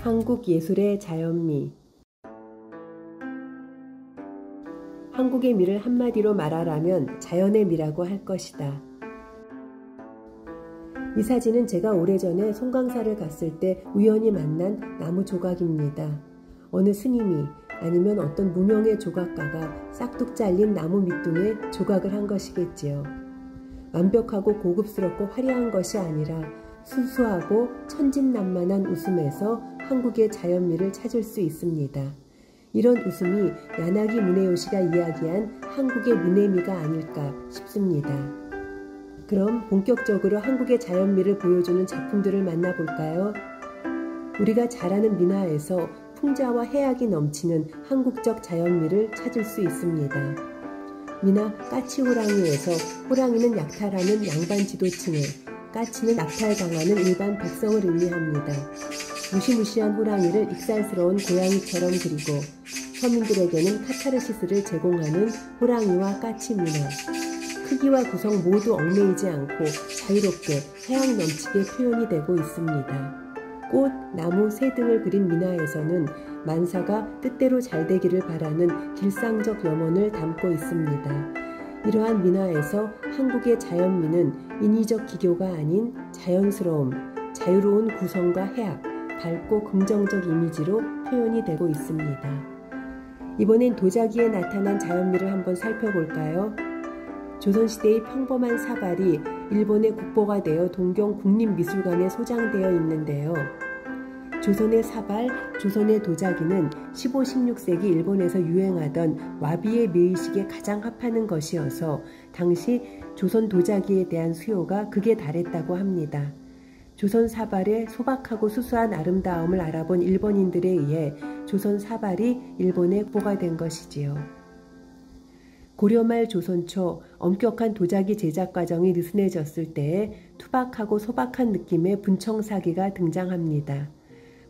한국 예술의 자연미. 한국의 미를 한마디로 말하라면 자연의 미라고 할 것이다. 이 사진은 제가 오래전에 송강사를 갔을 때 우연히 만난 나무 조각입니다. 어느 스님이 아니면 어떤 무명의 조각가가 싹둑 잘린 나무 밑둥에 조각을 한 것이겠지요. 완벽하고 고급스럽고 화려한 것이 아니라 순수하고 천진난만한 웃음에서 한국의 자연미를 찾을 수 있습니다. 이런 웃음이 야나기 무네요시가 이야기한 한국의 미네미가 아닐까 싶습니다. 그럼 본격적으로 한국의 자연미를 보여주는 작품들을 만나볼까요? 우리가 잘 아는 민화에서 풍자와 해악이 넘치는 한국적 자연미를 찾을 수 있습니다. 민화 까치호랑이에서 호랑이는 약탈하는 양반 지도층을, 까치는 약탈 당하는 일반 백성을 의미합니다. 무시무시한 호랑이를 익살스러운 고양이처럼 그리고 서민들에게는 카타르시스를 제공하는 호랑이와 까치 민화. 크기와 구성 모두 얽매이지 않고 자유롭게 해양 넘치게 표현이 되고 있습니다. 꽃, 나무, 새 등을 그린 민화에서는 만사가 뜻대로 잘 되기를 바라는 길상적 염원을 담고 있습니다. 이러한 민화에서 한국의 자연미는 인위적 기교가 아닌 자연스러움, 자유로운 구성과 해악, 밝고 긍정적 이미지로 표현이 되고 있습니다. 이번엔 도자기에 나타난 자연미를 한번 살펴볼까요? 조선시대의 평범한 사발이 일본의 국보가 되어 동경 국립미술관에 소장되어 있는데요. 조선의 사발, 조선의 도자기는 15, 16세기 일본에서 유행하던 와비의 묘의식에 가장 합하는 것이어서 당시 조선 도자기에 대한 수요가 극에 달했다고 합니다. 조선 사발의 소박하고 수수한 아름다움을 알아본 일본인들에 의해 조선 사발이 일본의 국보가 된 것이지요. 고려말 조선 초 엄격한 도자기 제작 과정이 느슨해졌을 때에 투박하고 소박한 느낌의 분청사기가 등장합니다.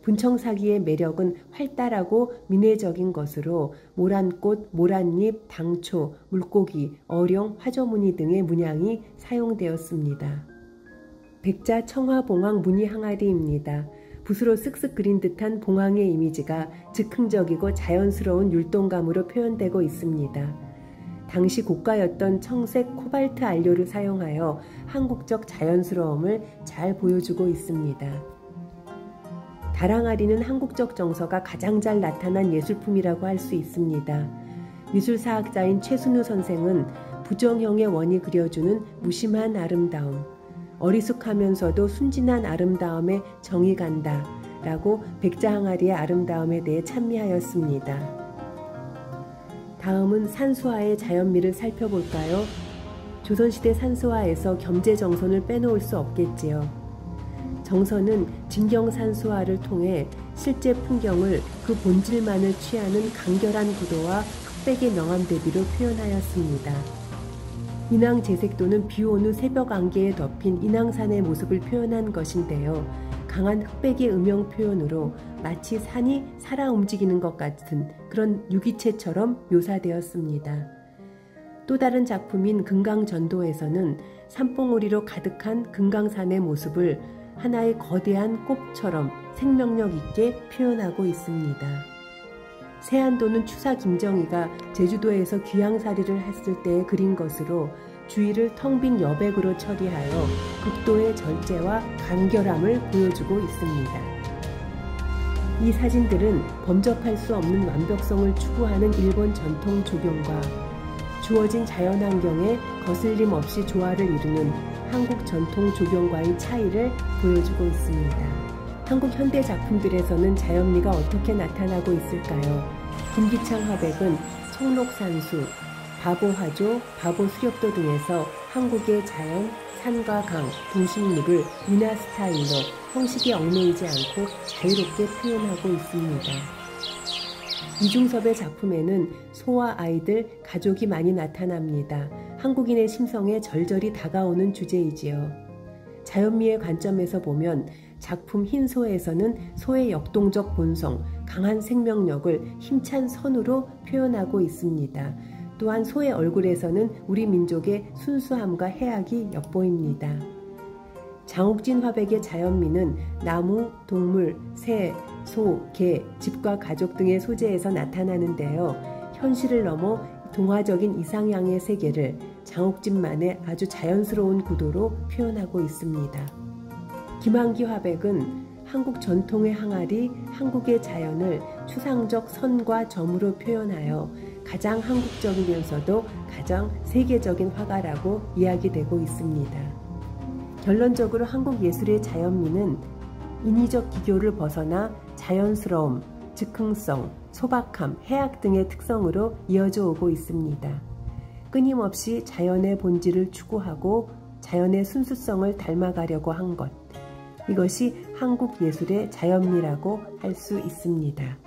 분청사기의 매력은 활달하고 민회적인 것으로 모란꽃, 모란잎, 당초, 물고기, 어룡, 화조무늬 등의 문양이 사용되었습니다. 백자 청화봉황 무늬 항아리입니다. 붓으로 쓱쓱 그린 듯한 봉황의 이미지가 즉흥적이고 자연스러운 율동감으로 표현되고 있습니다. 당시 고가였던 청색 코발트 안료를 사용하여 한국적 자연스러움을 잘 보여주고 있습니다. 다랑아리는 한국적 정서가 가장 잘 나타난 예술품이라고 할 수 있습니다. 미술사학자인 최순우 선생은 부정형의 원이 그려주는 무심한 아름다움, 어리숙하면서도 순진한 아름다움에 정이 간다 라고 백자항아리의 아름다움에 대해 찬미하였습니다. 다음은 산수화의 자연미를 살펴볼까요? 조선시대 산수화에서 겸재정선을 빼놓을 수 없겠지요. 정선은 진경산수화를 통해 실제 풍경을 그 본질만을 취하는 간결한 구도와 흑백의 명암 대비로 표현하였습니다. 인왕제색도는 비온 후 새벽 안개에 덮인 인왕산의 모습을 표현한 것인데요. 강한 흑백의 음영 표현으로 마치 산이 살아 움직이는 것 같은 그런 유기체처럼 묘사되었습니다. 또 다른 작품인 금강전도에서는 산봉우리로 가득한 금강산의 모습을 하나의 거대한 꽃처럼 생명력 있게 표현하고 있습니다. 세안도는 추사 김정희가 제주도에서 귀향살이를 했을 때 그린 것으로 주위를 텅 빈 여백으로 처리하여 극도의 절제와 간결함을 보여주고 있습니다. 이 사진들은 범접할 수 없는 완벽성을 추구하는 일본 전통 조경과 주어진 자연환경에 거슬림 없이 조화를 이루는 한국 전통 조경과의 차이를 보여주고 있습니다. 한국 현대 작품들에서는 자연미가 어떻게 나타나고 있을까요? 김기창 화백은 청록산수, 바보화조, 바보수렵도 등에서 한국의 자연, 산과 강, 동식물을 민화 스타일로 형식에 얽매이지 않고 자유롭게 표현하고 있습니다. 이중섭의 작품에는 소와 아이들, 가족이 많이 나타납니다. 한국인의 심성에 절절히 다가오는 주제이지요. 자연미의 관점에서 보면 작품 흰소에서는 소의 역동적 본성, 강한 생명력을 힘찬 선으로 표현하고 있습니다. 또한 소의 얼굴에서는 우리 민족의 순수함과 해악이 엿보입니다. 장옥진 화백의 자연미는 나무, 동물, 새, 소, 개, 집과 가족 등의 소재에서 나타나는데요. 현실을 넘어 동화적인 이상향의 세계를 장옥진만의 아주 자연스러운 구도로 표현하고 있습니다. 김한기 화백은 한국 전통의 항아리, 한국의 자연을 추상적 선과 점으로 표현하여 가장 한국적이면서도 가장 세계적인 화가라고 이야기되고 있습니다. 결론적으로 한국 예술의 자연미는 인위적 기교를 벗어나 자연스러움, 즉흥성, 소박함, 해악 등의 특성으로 이어져 오고 있습니다. 끊임없이 자연의 본질을 추구하고 자연의 순수성을 닮아가려고 한 것, 이것이 한국 예술의 자연미라고 할 수 있습니다.